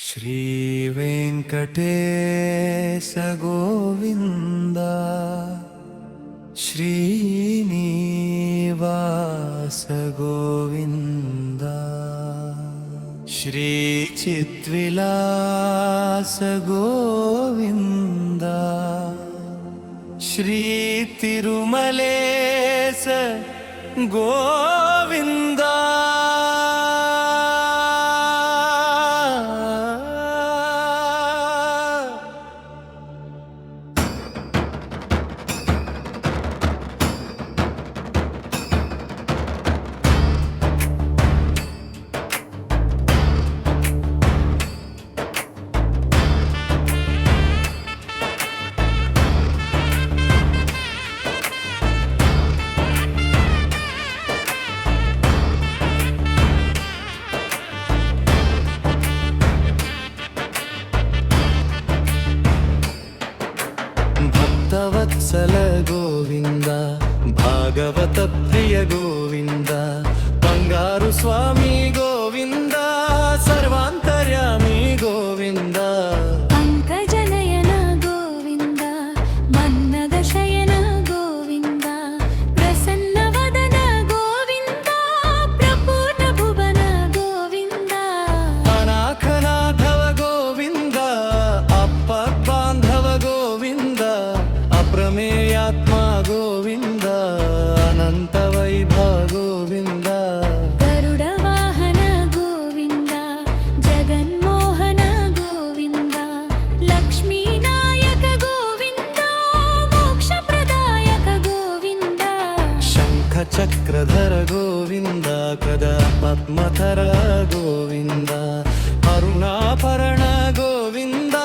श्रीवेङ्कटेश गोविन्द श्रीनिवास गोविन्द श्रीचिद्विलास गोविन्द श्रीतिरुमलेश गोविन्द भक्तवत्सल गोविंद भागवत प्रिय गोविंद बंगारु स्वामी गोविंद सर्वांतर्यामी गोविंद पंकजनयन गोविंद मन्नद शयन गोविंद प्रसन्नवदन गोविंद प्रपूर्ण भुवन गोविंद अनाथनाथव गोविंद अप्पबान्धव गोविंद अप्रमेयात्मा गोविंद अनंत वैभव गोविंद गरुडवाहन गोविंद जगन्मोहन गोविंद लक्ष्मीनायक गोविंद मोक्षप्रदायक गोविंद शङ्खचक्रधर गोविंद कदा पद्मधर गोविंद अरुणाभरण गोविंद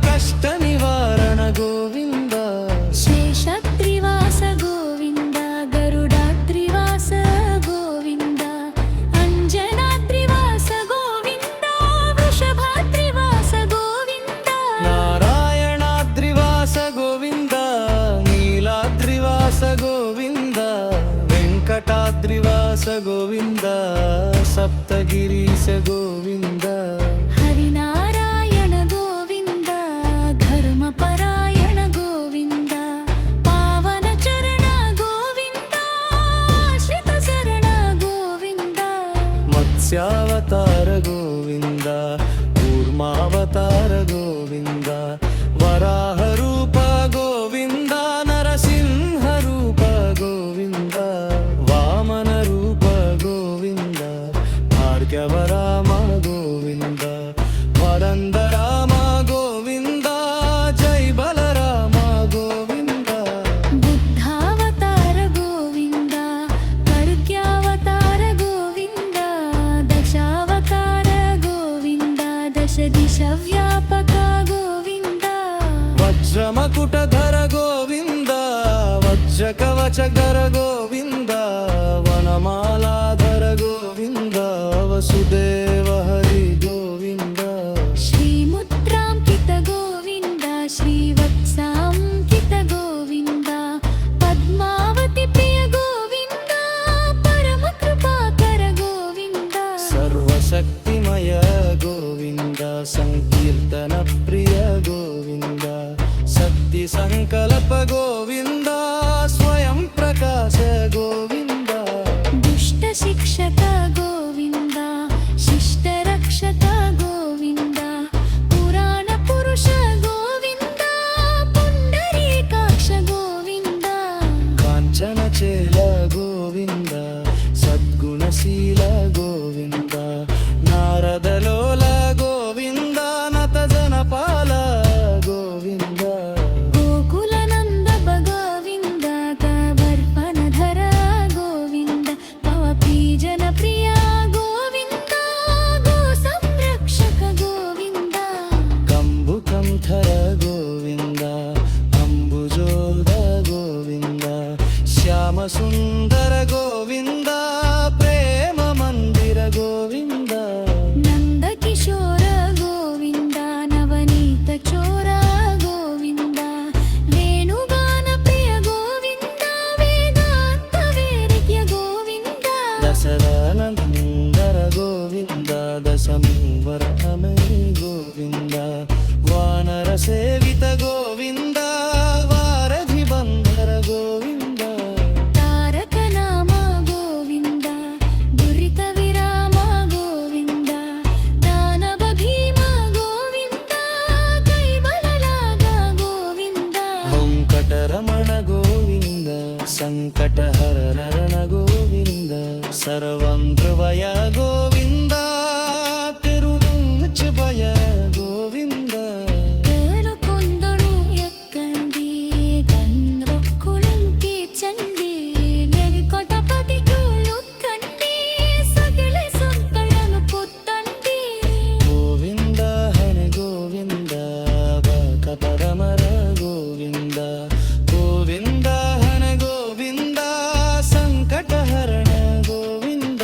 कष्टनिवारण गोविंद शेषत्रिवास गोविंद गरुडात्रिवास गोविंद अंजनात्रिवास गोविंद वृषभात्रिवास गोविंद नारायणाद्रिवास गोविंद नीलाद्रिवास गोविंद वेंकटाद्रिवास गोविंद सप्तगिरीश गोविंद हरिनारायण गोविंद धर्मपरायण गोविंद पावनचरण गोविंद आश्रितशरण गोविंद मत्स्यावतार गोविंद कूर्मावतार गोविंद वराहरूप गोविंद नरसिंहरूप गोविंद वामनरूप गोविंद भार्गवराम गोविंद वरन्दराम गोविंद जय बलराम गोविंद बुद्धावतार गोविंद खड्ग्यावतार गोविंद दशावतार गोविंद दश दिशव्यापक गोविंद वज्रमकुटधर गोविंद वज्रकवचधर गोविंद वनमालाधर गोविंद वसुदेव हरि गोविंद श्रीमुद्रांकित गोविंद श्रीवत्सांकित गोविंद पद्मावती प्रिय गोविंद परमकृपाकर गोविंद सर्वशक्तिमय गोविंद संकीर्तन प्रिय गोविंद शक्ति संकल्प गोविंद स्वयं प्रकाश गोविंद दुष्ट शिक्षक गोविंद शिष्ट रक्षक गोविंद पुराण पुरुष गोविंद पुंडरीकाक्ष गोविंद कांचन चेल गोविंद सद्गुणशील गोविंद नारदलोल गोविंद नत जनपाल गोविंद गोकुलनंद भग సేవిత గోవింద వారధి బంధర గోవింద తారక నామ గోవింద దురిత విరామ గోవింద దానవ భీమ గోవింద కైవలలాగా గోవింద వెంకటరమణ గోవింద సంకటహరణ గోవింద సర్వం ధ్రువయ గోవింద తిరుముచ్చభయ గోవింద ఏలుకొండను ఎక్కండి గండ్రొక్కులం తీర్చండి నెరికొటపతి కూలుక్కండి సకల సంకటను పొత్తండి గోవింద హర గోవింద బక పరమర గోవింద గోవింద హర గోవింద సంకటహరణ గోవింద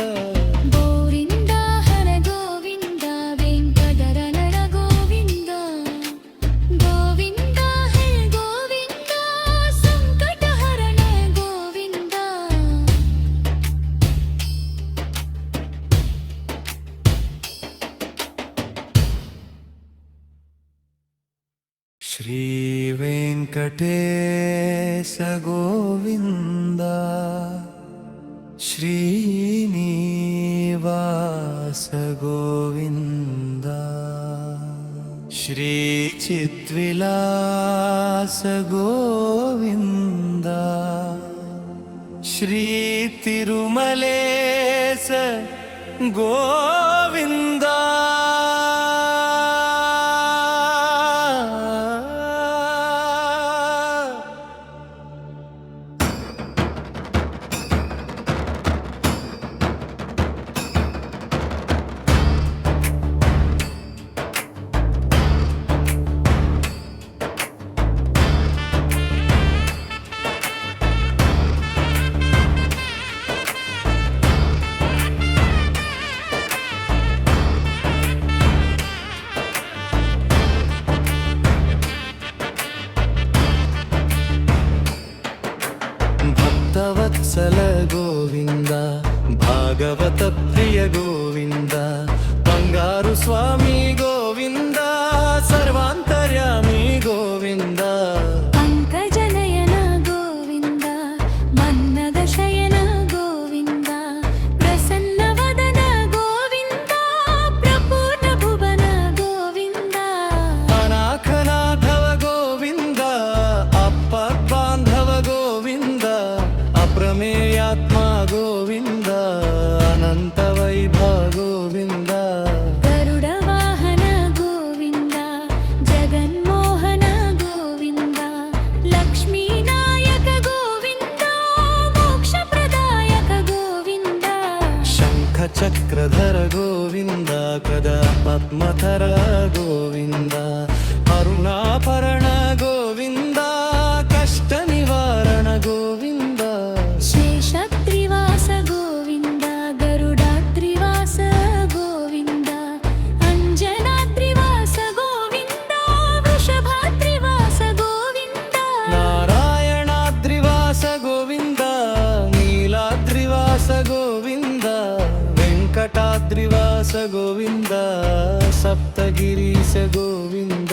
గోవింద హర గోవింద వెంకటరమణ గోవింద గోవింద హర గోవింద సంకటహరణ గోవింద శ్రీ వెంకటేశ గోవింద శ్రీనివాస గోవింద శ్రీ చిద్విలాస గోవింద శ్రీ తిరుమలేశ గోవింద భక్తవత్సల గోవింద భాగవత ప్రియ గోవింద బంగారు స్వామి గోవింద సర్వాంతర్యామి గోవింద పంకజనయన గోవింద మన్నద శయన గోవింద ప్రసన్నవదన గోవింద ప్రపూర్ణ భువన గోవింద అనాఖనాథవ గోవింద అప్పబాంధవ గోవింద అప్రమేయాత్మ గోవింద అనంత వైభవ గోవింద గరుడ వాహన గోవింద జగన్మోహన గోవింద లక్ష్మీనాయక గోవింద మోక్షప్రదాయక గోవింద శంఖ చక్రధర గోవింద కదా పద్మధర గోవింద అరుణాపరణ గోవింద కష్ట నివారణ గోవింద శేషత్రివాస గోవింద గరుడాత్రివాస గోవింద అంజనాద్రివాస గోవింద వృషభాద్రివాస గోవింద నారాయణాద్రివాస గోవింద నీలాద్రివాస గోవింద వెంకటాద్రివాస గోవింద సప్తగిరీశ గోవింద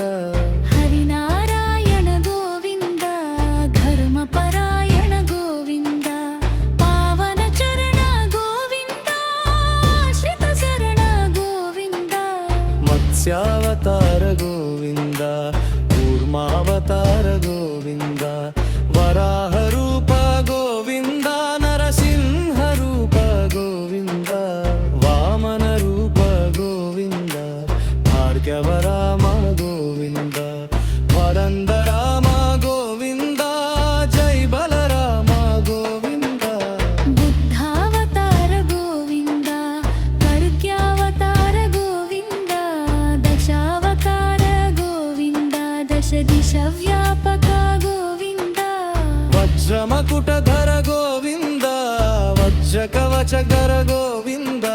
హరినారాయణ గోవింద ధర్మపరాయణ గోవింద పావన చరణ గోవింద ఆశ్రిత శరణ గోవింద మత్స్యావతార గోవింద కూర్మావతార గోవింద వరాహ రూప గోవింద నరసింహ రూప గోవింద వామన రూప గోవింద భార్గవరామ గోవింద వరందరామ గోవింద జై బలరామ గోవింద బుద్ధావతార గోవింద కర్క్యావతార గోవింద దశావతార గోవింద దశ దిశ వ్యాపక గోవింద వజ్రమకుటధర గోవింద వజ్రకవచకర గోవింద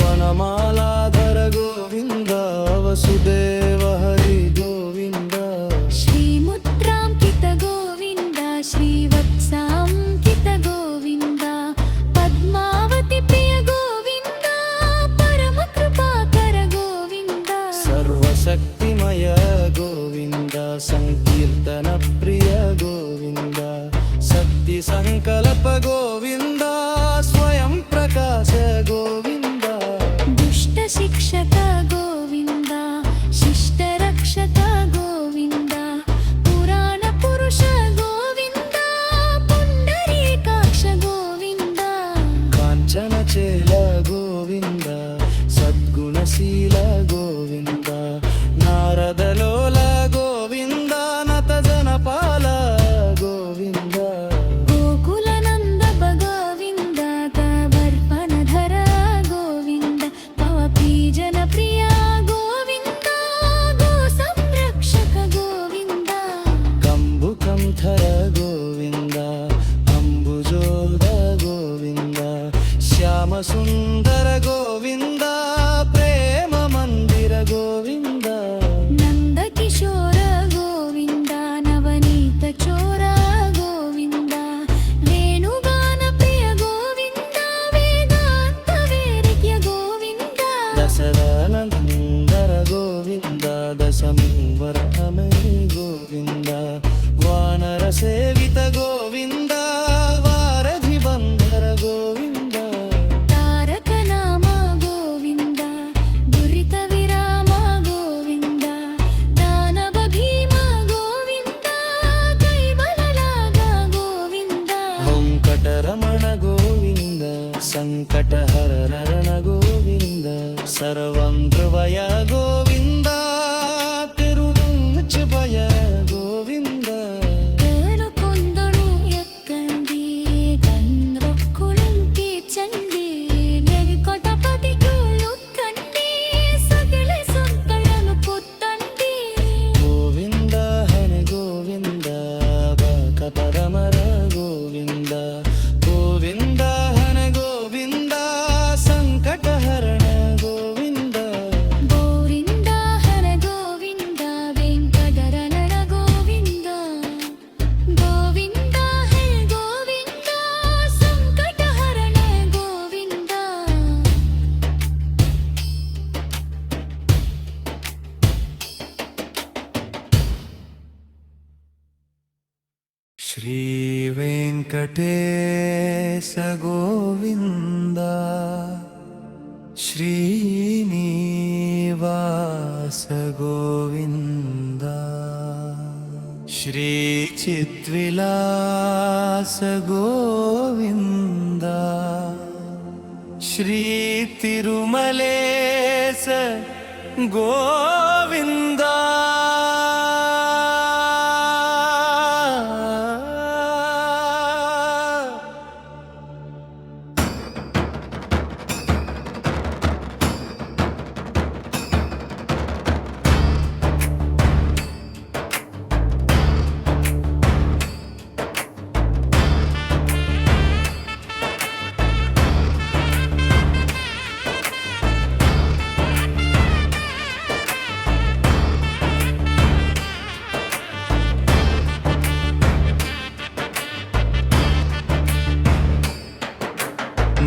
వనమాలాధర గోవింద వసుదేవ హరి గోవింద శ్రీముద్రాంకిత గోవింద శ్రీవత్సాంకిత గోవింద పద్మావతి ప్రియ గోవింద పరమ కృపాకర గోవింద సర్వశక్తి शक्तिमय गोविन्द संकीर्तन प्रिय गोविन्द शक्ति संकल्प गोविन्द स्वयं प्रकाश गोविन्द दुष्ट शिक्षक गोविन्द शिष्ट रक्षक गोविन्द पुराण पुरुष गोविन्द पुण्डरीकाक्ष गोविन्द काञ्चन चेल गोविन्द सद्गुणशील गोविन्द नारदलोल गोविन्द नत जनपाल गोविन्द गोकुलनन्द गोविन्द कवर्पणधर गोविन्द पवपीजनप्रिय गोविन्द गोसंरक्षक गोविन्द कम्बुकंठर गोविन्द अम्बुजोद गोविन्द श्यामसुन्दर गोविन्द प्रेम मन्दिर गोविन्द नन्दकिशोर गोविन्द नवनीत चोर गोविन्द वेणुगानप्रिय गोविन्द वेदान्त वेद्य गोविन्द दशरथनन्दर गोविन्द दशमुवरमे गोविन्द वानरसेवित गोविन्द वारधिबन्धर गोविन्द तारक नाम गोविन्द दुरित विराम गोविन्द दानव भीम गोविन्द कैवललाग गोविन्द वेङ्कटरमण गोविन्द सङ्कटहरण गोविन्द सर्वं ध्रुवय गोविन्द तिरुमुच्चभय गोविन्द ఏలుకొండను ఎక్కండి గండ్రొక్కులింటి చండి వెంకటపతి కొలుక్కండి సకల సంకటను పొత్తండి गोविन्द हन गोविन्द बकपरमर गोविन्द गोविन्द हन गोविन्द सङ्कटहरण गोविन्द గోవింద హర గోవింద వెంకటరమణ గోవింద గోవింద హర గోవింద సంకటహరణ గోవింద श्रीवेङ्कटेश गोविन्द श्रीनिवास गोविन्द श्रीचिद्विलास गोविन्द श्रीतिरुमलेश गोविन्द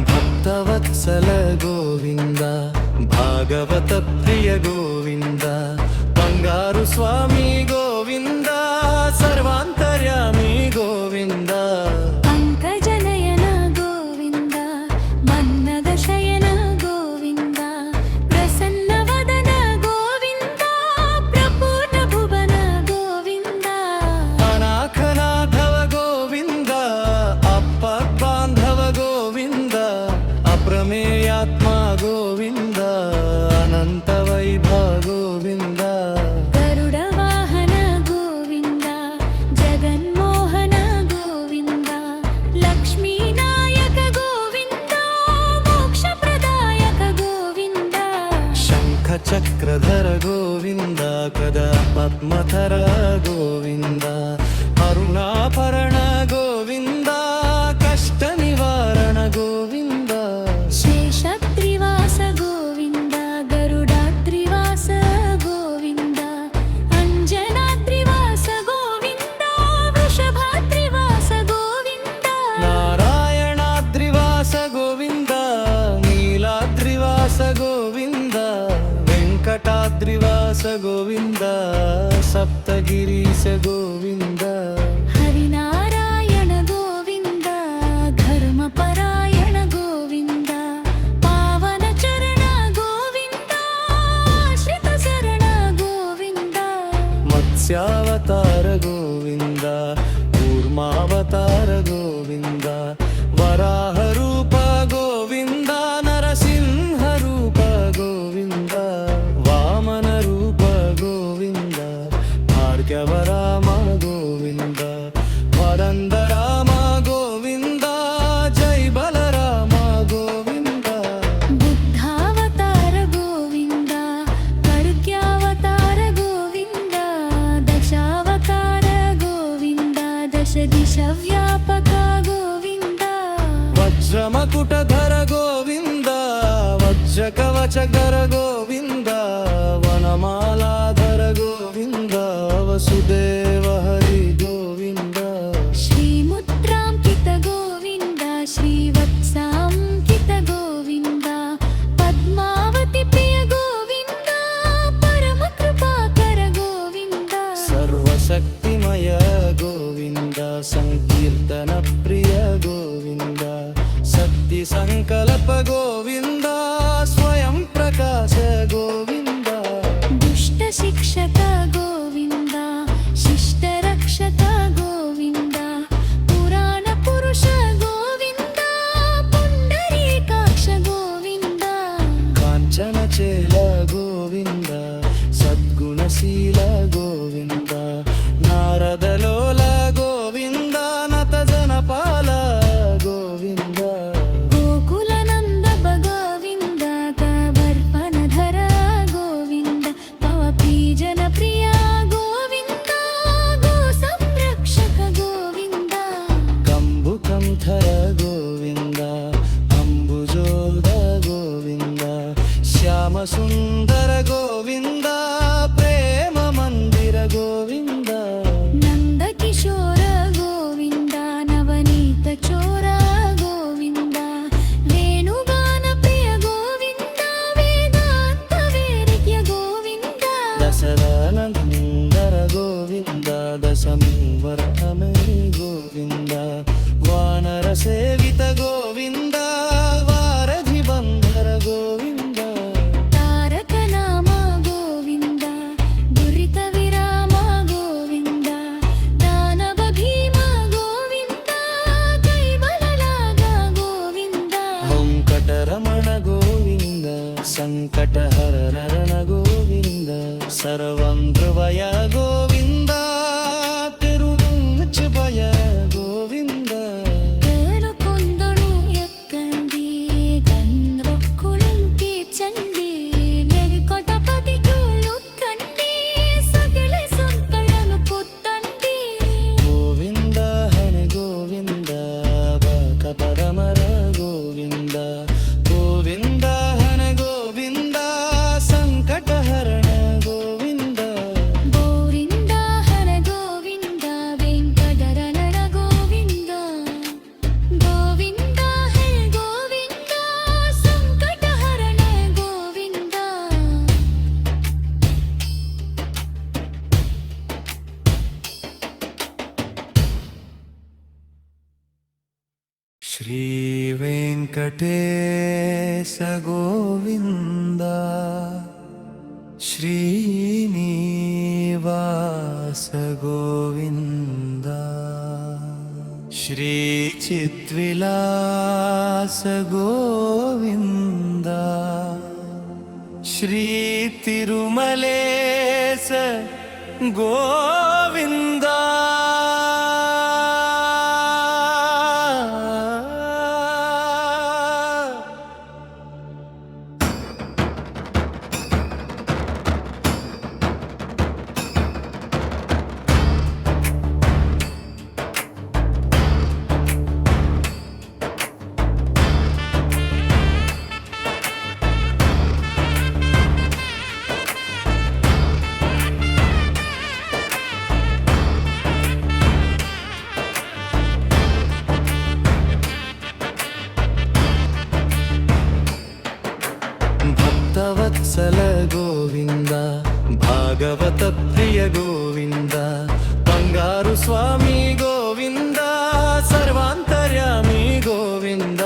भक्तवत्सल गोविन्द भागवत प्रिय गोविन्द बंगारु स्वामी गोविन्द सर्वान्तर्यामी गोविन्द పంకజనయన గోవింద మన్నద శయన గోవింద ప్రసన్నవదన గోవింద ప్రపూర్ణ భువన గోవింద अनाखनाथव गोविन्द अप्पबान्धव गोविन्द अप्रमेयात्मा गोविन्द अनन्त वैभव गोविन्द గరుడ వాహన గోవింద జగన్మోహన గోవింద లక్ష్మీ నాయక గోవింద మోక్ష ప్రదాయక గోవింద शङ्ख चक्रधर गोविन्द कदा पद्मधर गोविन्द अरुणाभरण गोविन्द कष्ट निवारण गोविन्द శేషత్రివాస గోవింద గరుడాత్రివాస గోవింద అంజనాద్రివాస గోవింద వృషభాద్రివాస గోవింద नारायणाद्रिवास गोविन्द नीलाद्रिवास गोविन्द वेङ्कटाद्रिवास गोविन्द गोविन्द सप्तगिरीश गोविन्द हरिनारायण गोविन्द धर्मपरायण गोविन्द पावन चरण गोविन्द श्रितशरण गोविन्द मत्स्यावतार गोविन्द कूर्मावतार गोविन्द वराहरूप गोविन्द नरसिंहरूप गोविन्द वामनरूप गोविन्द भार्गवराम गोविन्द वरन्दराम गोविन्द जय बलराम गोविन्द बुद्धावतार गोविन्द कल्क्यावतार गोविन्द दशावतार गोविन्द दश दिशव्यापक गोविन्द वज्रमकुटधर गोविन्द वज्रकवचकर गोविन्द वनमालाधर गोविन्द वसुदेव हरि गोविन्द श्रीमुद्राङ्कित गोविन्द श्रीवत्साङ्कित गोविन्द पद्मावती प्रिय गोविन्द परमकृपाकर गोविन्द सर्वशक्तिमय गोविन्द संकीर्तन प्रिय गोविन्द शक्ति संकल्प गोविन्द स्वयं प्रकाश गोविन्द दुष्ट शिक्षक गोविन्द शिष्ट रक्षक गोविन्द पुराण पुरुष गोविन्द पुण्डरीकाक्ष गोविन्द काञ्चन चेल गोविन्द सद्गुणशील गोविन्द नारदलोल गोविन्द नतजनपाल गोविन्द गोकुलनन्द गोविन्द कवर्पणधर गोविन्द पवपीजनप्रिय गोविन्द गोसंरक्षक गोविन्द कम्बुकंठर गोविन्द अम्बुजोद गोविन्द श्यामसुन्दर गोविन्द प्रेम मन्दिर गोविन्द नन्दकिशोर गोविन्द नवनीत चोर गोविन्द वेणुगानप्रिय गोविन्द वेदान्त वेदिक्य गोविन्द दशरनन्दर गोविन्द दशमीवरमे गोविन्द वानरसेवित गोविन्द वारधिबन्धर गोविन्द तारक नाम गोविन्द दुरित विराम गोविन्द दानव भीम गोविन्द कैवललाग गोविन्द वेङ्कटरमण गोविन्द सङ्कटहरण गोविन्द सर्वं ध्रुवय गोविन्द तिरुमुच्चभय गोविन्द കേളുകൊണ്ടൊരു എക്കണ്ടി ഗന്ധർവ്വക്കുളമ്പി ചണ്ടി വെരികൊട്ടപതിക്കുളുക്കണ്ടി സകല സൊಂಕಳನು ಪುತ್ತಂಡಿ गोविन्द हरि गोविन्द बकपरमर गोविन्द गोविन्द हरि गोविन्द सङ्कटहरण गोविन्द ಗೋವಿಂದ ಹರ ಗೋವಿಂದ ವೆಂಕಟರಮಣ ಗೋವಿಂದ ಗೋವಿಂದ ಹರ ಗೋವಿಂದ ಸಂಕಟಹರಣ ಗೋವಿಂದ श्रीवेङ्कटेश गोविन्द श्रीनिवास गोविन्द श्रीचिद्विलास गोविन्द श्रीतिरुमलेश गोविन्द ಪಾರ್ವತ ಪ್ರಿಯ ಗೋವಿಂದ ಬಂಗಾರು ಸ್ವಾಮಿ ಗೋವಿಂದ ಸರ್ವಾಂತರ್ಯಾಮಿ ಗೋವಿಂದ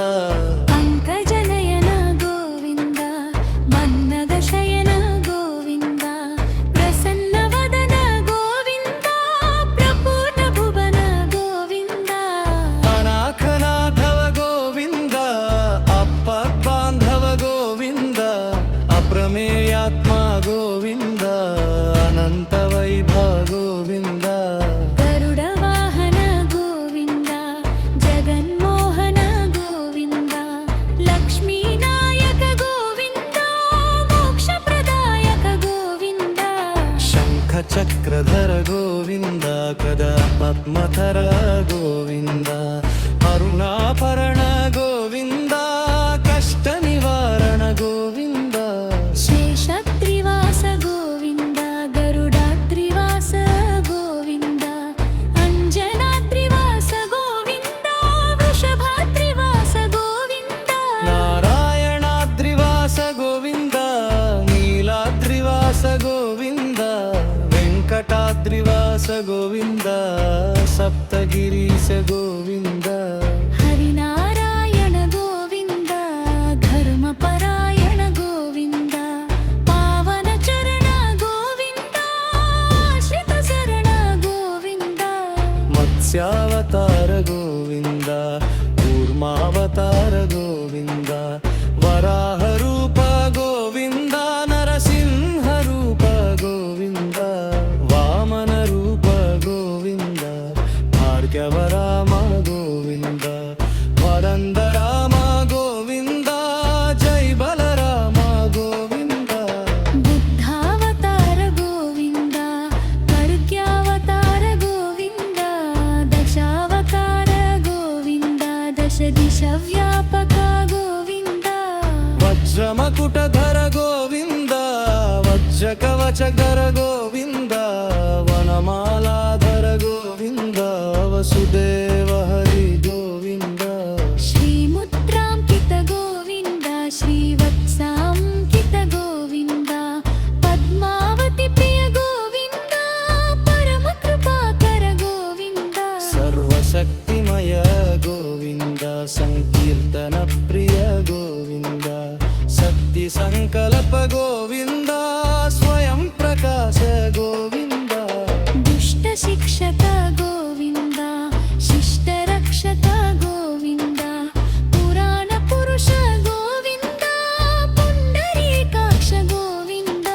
ಪಂಕಜನಯನ ಗೋವಿಂದ ಮನ್ನದ ಶಯನ ಗೋವಿಂದ ಪ್ರಸನ್ನವದನ ಗೋವಿಂದ ಪ್ರಪೂರ್ಣ ಭುವನ ಗೋವಿಂದ ಅನಾಥನಾಥವ ಗೋವಿಂದ ಅಪ್ಪ ಬಾಂಧವ ಗೋವಿಂದ ಅಪ್ರಮೇಯಾತ್ಮ ಗೋವಿಂದ ಅನಂತ ವೈಭವ ಗೋವಿಂದ ಗರುಡ ವಾಹನ ಗೋವಿಂದ ಜಗನ್ಮೋಹನ ಗೋವಿಂದ ಲಕ್ಷ್ಮೀ ನಾಯಕ ಗೋವಿಂದ ಮೋಕ್ಷ ಪ್ರದಾಯಕ ಗೋವಿಂದ ಶಂಖ ಚಕ್ರಧರ ಗೋವಿಂದ ಕದ ಪದ್ಮಧರ ಗೋವಿಂದ ಅರುಣಾಭರಣ ಗೋವಿಂದ ಕಷ್ಟ ನಿವಾರಣ ಗೋವಿಂದ ಶೇಷತ್ರಿವಾಸ ಗೋವಿಂದ ಗರುಡಾದ್ರಿವಾಸ ಗೋವಿಂದ ಅಂಜನಾದ್ರಿವಾಸ ಗೋವಿಂದ ವೃಷಭಾದ್ರಿವಾಸ ಗೋವಿಂದ ನಾರಾಯಣಾದ್ರಿವಾಸ ಗೋವಿಂದ ನೀಲಾದ್ರಿವಾಸ ಗೋವಿಂದ ವೆಂಕಟಾದ್ರಿವಾಸ ಗೋವಿಂದ ಸಪ್ತಗಿರೀಶ ಗೋವಿಂದ ಹರಿನಾರಾಯಣ ಗೋವಿಂದ ಧರ್ಮಪರಾಯಣ ಗೋವಿಂದ ಪಾವನ ಚರಣ ಗೋವಿಂದ ಆಶ್ರಿತ ಶರಣ ಗೋವಿಂದ ಮತ್ಸ್ಯಾವತಾರ ಗೋವಿಂದ ಕೂರ್ಮಾವತಾರ ಗೋವಿಂದ ವರಾಹ ರೂಪ ಗೋವಿಂದ ನರಸಿಂಹ ರೂಪ ಗೋವಿಂದ ವಾಮನ ರೂಪ ಗೋವಿಂದ ಭಾರ್ಗವರಾಮ ಗೋವಿಂದ ವರಂದರಾಮ ಗೋವಿಂದ ಜೈ ಬಲರಾಮ ಗೋವಿಂದ ಬುದ್ಧಾವತಾರ ಗೋವಿಂದ ಖಡ್ಗ್ಯಾವತಾರ ಗೋವಿಂದ ದಶಾವತಾರ ಗೋವಿಂದ ದಶ ದಿಶ ವ್ಯಾಪಕ ಗೋವಿಂದ ವಜ್ರಮಕುಟಧರ ಗೋವಿಂದ ವಜ್ರ ಕವಚಧರ ಗೋವಿಂದ ವನಮಾಲಾಧರ ಗೋವಿಂದ ವಸುದೇವ ಹರಿ ಗೋವಿಂದ ಶ್ರೀಮುದ್ರಾಂಕಿತ ಗೋವಿಂದ ಶ್ರೀವತ್ಸಾಂಕಿತ ಗೋವಿಂದ ಪದ್ಮಾವತಿ ಪ್ರಿಯ ಗೋವಿಂದ ಪರಮ ಕೃಪಾಕರ ಗೋವಿಂದ ಸರ್ವಶಕ್ತಿಮಯ ಗೋವಿಂದ ಸಂಕೀರ್ತನ ಪ್ರಿಯ ಗೋವಿಂದ ಶಕ್ತಿ ಸಂಕಲ್ಪ ಗೋವಿಂದ ಸ್ವಯಂ ಪ್ರಕಾಶ ಗೋವಿಂದ ದುಷ್ಟ ಶಿಕ್ಷಕ ಗೋವಿಂದ ಶಿಷ್ಟ ರಕ್ಷಕ ಗೋವಿಂದ ಪುರಾಣ ಪುರುಷ ಗೋವಿಂದ ಪುಂಡರೀಕಾಕ್ಷ ಗೋವಿಂದ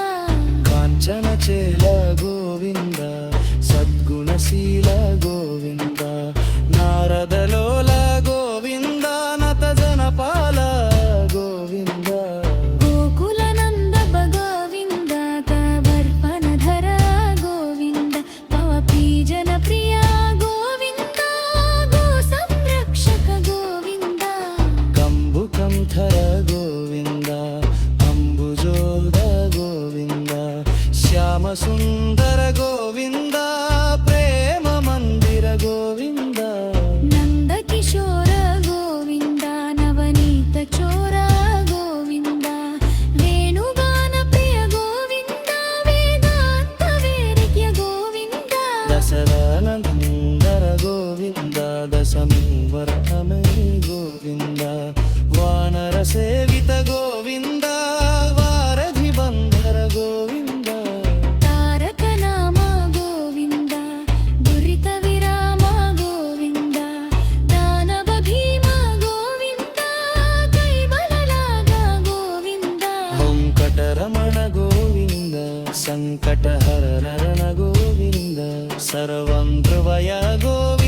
ಕಾಂಚನ ಚೇಲ ಗೋವಿಂದ ಸದ್ಗುಣಶೀಲ ಗೋವಿಂದ ನಾರದ ಲೋಲ ಗೋವಿಂದ ನತ ಜನಪಾಲ ಗೋವಿಂದ ಗೋಕುಲನಂದ ಭಗವಿಂದ ಕವರ್ಪಣಧರ ಗೋವಿಂದ ಪವಪೀಜನ ಪ್ರಿಯ ಗೋವಿಂದ ಗೋ ಸಂರಕ್ಷಕ ಗೋವಿಂದ ಕಂಬು ಕಂಠರ ಗೋವಿಂದ ಅಂಬುಜೋದ ಗೋವಿಂದ ಶ್ಯಾಮ ಸುಂದರ ಗೋವಿಂದ ಪ್ರೇಮ ಮಂದಿರ ಗೋವಿಂದ ನಂದ ಕಿಶೋರ ಗೋವಿಂದ ನವನೀತ ಚೋರ ಗೋವಿಂದ ವೇಣುಗಾನ ಪ್ರಿಯ ಗೋವಿಂದ ವೇದಾಂತ ವೇರಿಕ್ಯ ಗೋವಿಂದ ದಶರನಂದರ ಗೋವಿಂದ ದಶಮೂವರ ಅಮರಿ ಗೋವಿಂದ ವಾನರ ಸೇವಿತ ಗೋವಿಂದ ವಾರಧಿ ಬಂಧರ ಗೋವಿಂದ ತಾರಕ ನಾಮ ಗೋವಿಂದ ದುರಿತ ವಿರಾಮ ಗೋವಿಂದ ದಾನವ ಭೀಮ ಗೋವಿಂದ ಕೈಬಲಲಾಗ ಗೋವಿಂದ ವೆಂಕಟರಮಣ ಗೋವಿಂದ ಸಂಕಟಹರ ನರನ ಗೋವಿಂದ ಸರ್ವಂಧ್ರವಯ ಗೋವಿಂದ